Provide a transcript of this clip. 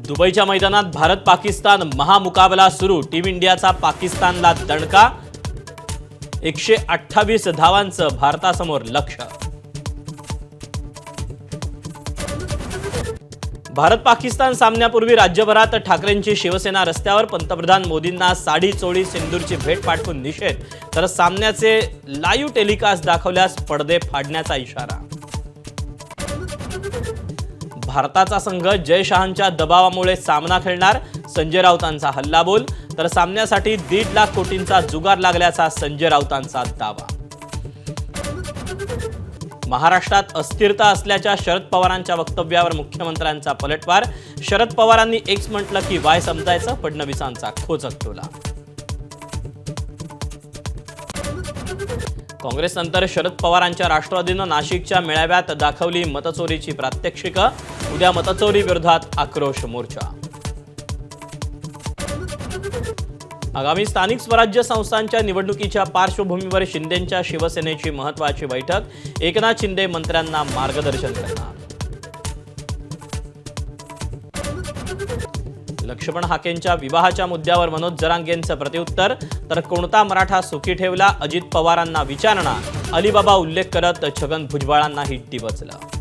दुबईच्या मैदानात भारत पाकिस्तान महामुकाबला सुरू। टीम इंडियाचा पाकिस्तानला दणका। 128 धावांचं भारतासमोर लक्ष्य। भारत पाकिस्तान सामन्यापूर्वी राज्यभरात ठाकरेंची शिवसेना रस्त्यावर। पंतप्रधान मोदींना साडी चोळी सिंदूरची भेट पाठवून निषेध, तर सामन्याचे लाईव्ह टेलिकास्ट दाखवल्यास पडदे फाडण्याचा इशारा। भारताचा संघ जयशहांच्या दबावामुळे सामना खेळणार, संजय राऊतांचा हल्लाबोल, तर सामन्यासाठी 1.5 लाख कोटींचा जुगार लागल्याचा संजय राऊतांचा दावा। महाराष्ट्रात अस्थिरता असल्याच्या शरद पवारांच्या वक्तव्यावर मुख्यमंत्र्यांचा पलटवार। शरद पवारांनी एक्स म्हटलं की वाय समजायचं, फडणवीसांचा खोचक टोला। काँग्रेसनंतर शरद पवारांच्या राष्ट्रवादीनं नाशिकच्या मेळाव्यात दाखवली मतचोरीची प्रात्यक्षिकं। उद्या मतचोरी विरोधात आक्रोश मोर्चा। आगामी स्थानिक स्वराज्य संस्थांच्या निवडणुकीच्या पार्श्वभूमीवर शिंदेंच्या शिवसेनेची महत्त्वाची बैठक। एकनाथ शिंदे मंत्र्यांना मार्गदर्शन करणार। लक्ष्मण हाकेंच्या विवाहाच्या मुद्द्यावर मनोज जरांगेंचं प्रत्युत्तर, तर कोणता मराठा सुखी ठेवला अजित पवारांना विचारणा। अलिबाबा उल्लेख करत छगन भुजबळांनाही डिवचलं।